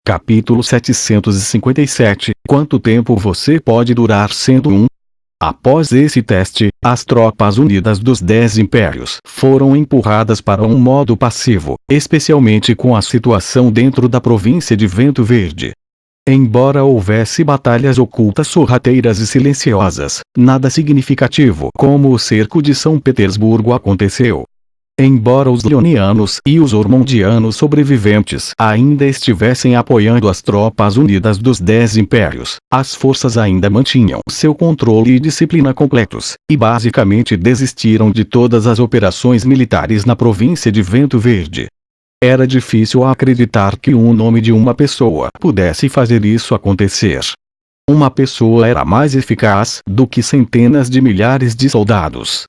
Capítulo 757 Quanto tempo você pode durar sendo um? Após esse teste, as tropas unidas dos 10 impérios foram empurradas para um modo passivo, especialmente com a situação dentro da província de Vento Verde. Embora houvesse batalhas ocultas sorrateiras e silenciosas, nada significativo como o cerco de São Petersburgo aconteceu. Embora os leonianos e os ormondianos sobreviventes ainda estivessem apoiando as tropas unidas dos 10 impérios, as forças ainda mantinham seu controle e disciplina completos, e basicamente desistiram de todas as operações militares na província de Vento Verde. Era difícil acreditar que o nome de uma pessoa pudesse fazer isso acontecer. Uma pessoa era mais eficaz do que centenas de milhares de soldados.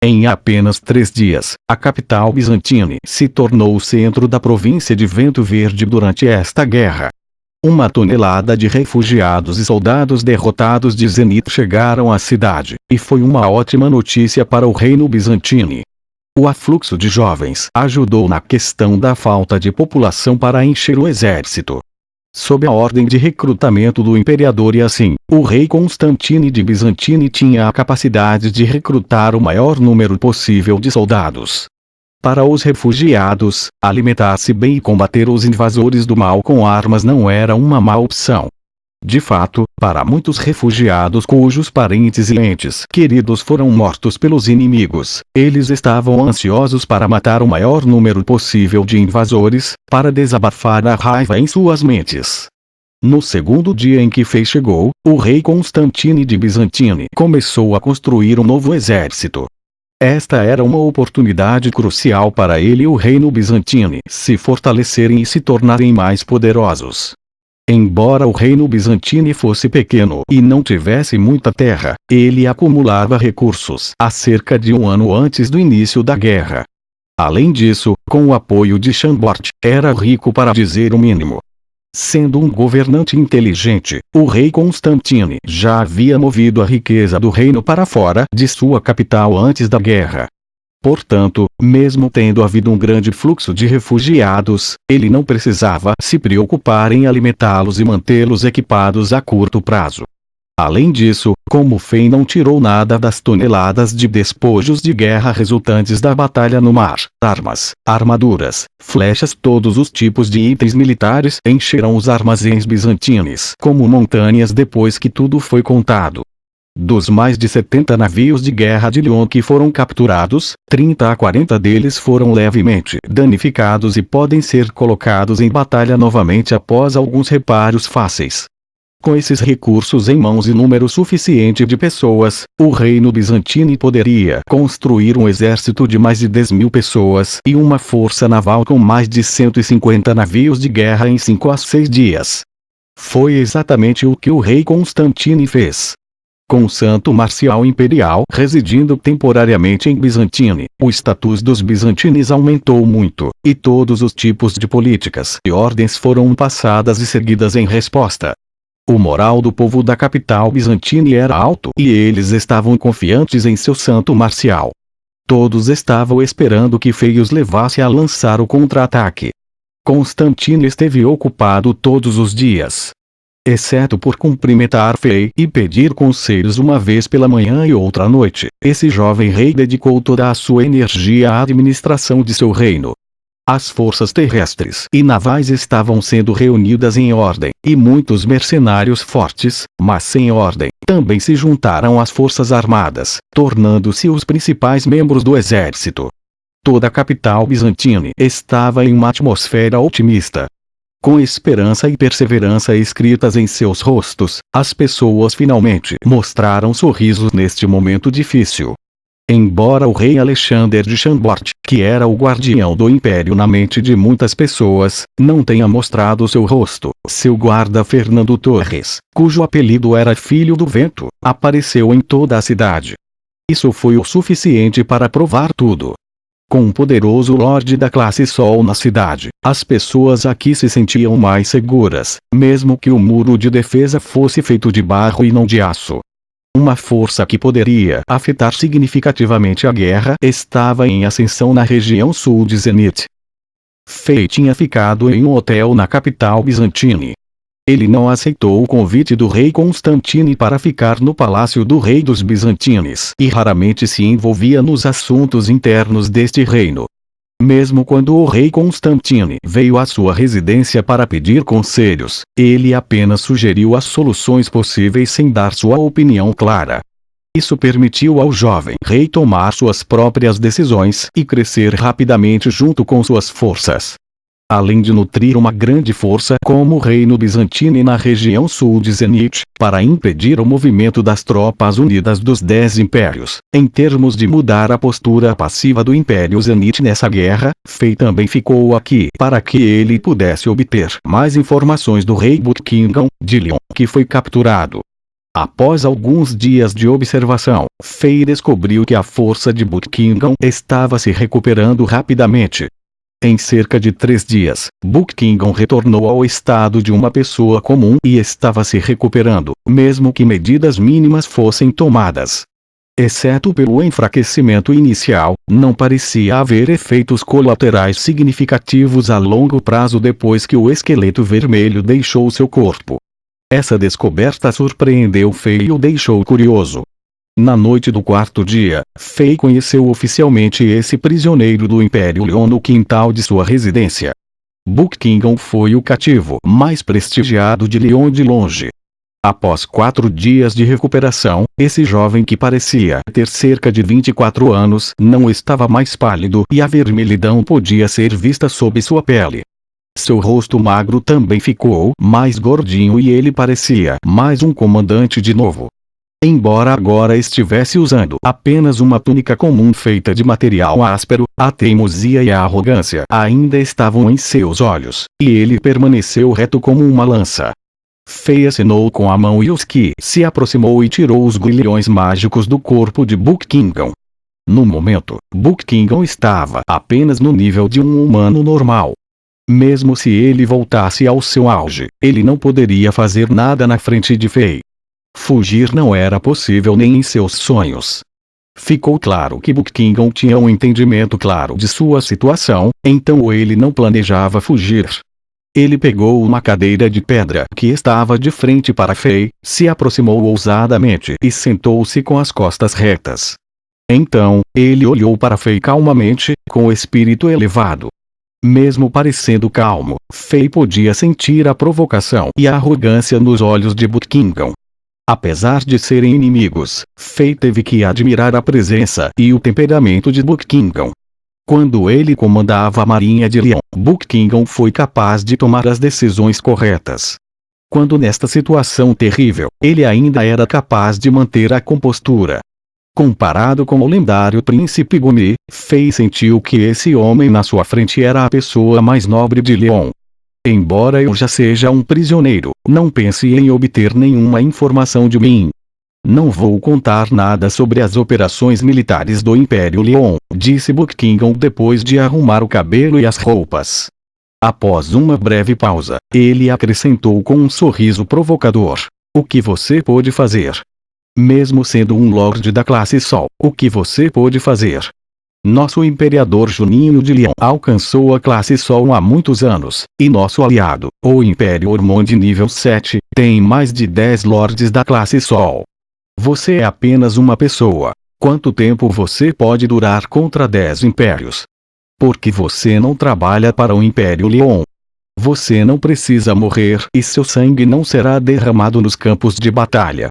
Em apenas 3 dias, a capital bizantina se tornou o centro da província de Vento Verde durante esta guerra. 1 tonelada de refugiados e soldados derrotados de Zenit chegaram à cidade, e foi uma ótima notícia para o reino bizantino. O afluxo de jovens ajudou na questão da falta de população para encher o exército. Sob a ordem de recrutamento do imperador e assim, o rei Constantino de Bizantino tinha a capacidade de recrutar o maior número possível de soldados. Para os refugiados, alimentar-se bem e combater os invasores do mal com armas não era uma má opção. De fato, para muitos refugiados cujos parentes e entes queridos foram mortos pelos inimigos, eles estavam ansiosos para matar o maior número possível de invasores, para desabafar a raiva em suas mentes. No segundo dia em que Fei chegou, o rei Constantino de Bizantino começou a construir um novo exército. Esta era uma oportunidade crucial para ele e o reino bizantino se fortalecerem e se tornarem mais poderosos. Embora o reino bizantino fosse pequeno e não tivesse muita terra, ele acumulava recursos há cerca de 1 ano antes do início da guerra. Além disso, com o apoio de Chambord, era rico para dizer o mínimo. Sendo um governante inteligente, o rei Constantino já havia movido a riqueza do reino para fora de sua capital antes da guerra. Portanto, mesmo tendo havido um grande fluxo de refugiados, ele não precisava se preocupar em alimentá-los e mantê-los equipados a curto prazo. Além disso, como Fei não tirou nada das toneladas de despojos de guerra resultantes da batalha no mar, armas, armaduras, flechas, todos os tipos de itens militares encheram os armazéns bizantinos como montanhas depois que tudo foi contado. Dos mais de 70 navios de guerra de Lyon que foram capturados, 30 a 40 deles foram levemente danificados e podem ser colocados em batalha novamente após alguns reparos fáceis. Com esses recursos em mãos e número suficiente de pessoas, o reino bizantino poderia construir um exército de mais de 10.000 pessoas e uma força naval com mais de 150 navios de guerra em 5 a 6 dias. Foi exatamente o que o rei Constantino fez. Com o Santo Marcial Imperial residindo temporariamente em Bizantino, o status dos bizantinos aumentou muito, e todos os tipos de políticas e ordens foram passadas e seguidas em resposta. O moral do povo da capital bizantina era alto e eles estavam confiantes em seu Santo Marcial. Todos estavam esperando que Fei os levasse a lançar o contra-ataque. Constantino esteve ocupado todos os dias, exceto por cumprimentar Fei e pedir conselhos uma vez pela manhã e outra à noite. Esse jovem rei dedicou toda a sua energia à administração de seu reino. As forças terrestres e navais estavam sendo reunidas em ordem, e muitos mercenários fortes, mas sem ordem, também se juntaram às forças armadas, tornando-se os principais membros do exército. Toda a capital bizantina estava em uma atmosfera otimista. Com esperança e perseverança escritas em seus rostos, as pessoas finalmente mostraram sorrisos neste momento difícil. Embora o rei Alexander de Chambord, que era o guardião do império na mente de muitas pessoas, não tenha mostrado seu rosto, seu guarda Fernando Torres, cujo apelido era Filho do Vento, apareceu em toda a cidade. Isso foi o suficiente para provar tudo. Com um poderoso lorde da classe Sol na cidade, as pessoas aqui se sentiam mais seguras, mesmo que o muro de defesa fosse feito de barro e não de aço. Uma força que poderia afetar significativamente a guerra estava em ascensão na região sul de Zenit. Fei tinha ficado em um hotel na capital bizantina. Ele não aceitou o convite do rei Constantine para ficar no palácio do rei dos bizantinos e raramente se envolvia nos assuntos internos deste reino. Mesmo quando o rei Constantine veio à sua residência para pedir conselhos, ele apenas sugeriu as soluções possíveis sem dar sua opinião clara. Isso permitiu ao jovem rei tomar suas próprias decisões e crescer rapidamente junto com suas forças. Além de nutrir uma grande força como reino bizantino na região sul de Zenit, para impedir o movimento das tropas unidas dos 10 impérios, em termos de mudar a postura passiva do Império Zenit nessa guerra, Fei também ficou aqui para que ele pudesse obter mais informações do rei Buckingham de Lyon, que foi capturado. Após alguns dias de observação, Fei descobriu que a força de Buckingham estava se recuperando rapidamente. Em cerca de 3 dias, Buckingham retornou ao estado de uma pessoa comum e estava se recuperando, mesmo que medidas mínimas fossem tomadas. Exceto pelo enfraquecimento inicial, não parecia haver efeitos colaterais significativos a longo prazo depois que o esqueleto vermelho deixou seu corpo. Essa descoberta surpreendeu Fei e o deixou curioso. Na noite do 4º dia, Fei conheceu oficialmente esse prisioneiro do Império Lyon no quintal de sua residência. Buckingham foi o cativo mais prestigiado de Lyon de longe. Após 4 dias de recuperação, esse jovem que parecia ter cerca de 24 anos não estava mais pálido e a vermelhidão podia ser vista sob sua pele. Seu rosto magro também ficou mais gordinho e ele parecia mais um comandante de novo. Embora agora estivesse usando apenas uma túnica comum feita de material áspero, a teimosia e a arrogância ainda estavam em seus olhos, e ele permaneceu reto como uma lança. Fei acenou com a mão e Yusuke se aproximou e tirou os grilhões mágicos do corpo de Buckingham. No momento, Buckingham estava apenas no nível de um humano normal. Mesmo se ele voltasse ao seu auge, ele não poderia fazer nada na frente de Fei. Fugir não era possível nem em seus sonhos. Ficou claro que Buckingham tinha um entendimento claro de sua situação, então ele não planejava fugir. Ele pegou uma cadeira de pedra que estava de frente para Fei, se aproximou ousadamente e sentou-se com as costas retas. Então, ele olhou para Fei calmamente, com o espírito elevado. Mesmo parecendo calmo, Fei podia sentir a provocação e a arrogância nos olhos de Buckingham. Apesar de serem inimigos, Fei teve que admirar a presença e o temperamento de Buckingham. Quando ele comandava a Marinha de Lyon, Buckingham foi capaz de tomar as decisões corretas. Quando nesta situação terrível, ele ainda era capaz de manter a compostura. Comparado com o lendário príncipe Gumi, Fei sentiu que esse homem na sua frente era a pessoa mais nobre de Lyon. Embora eu já seja um prisioneiro, não pense em obter nenhuma informação de mim. Não vou contar nada sobre as operações militares do Império Lyon, disse Buckingham depois de arrumar o cabelo e as roupas. Após uma breve pausa, ele acrescentou com um sorriso provocador: o que você pôde fazer? Mesmo sendo um lorde da classe Sol, o que você pôde fazer? Nosso imperador Juninho de Lyon alcançou a classe Sol há muitos anos, e nosso aliado, o Império Ormond de nível 7, tem mais de 10 lordes da classe Sol. Você é apenas uma pessoa. Quanto tempo você pode durar contra 10 impérios? Porque você não trabalha para o Império Lyon. Você não precisa morrer e seu sangue não será derramado nos campos de batalha.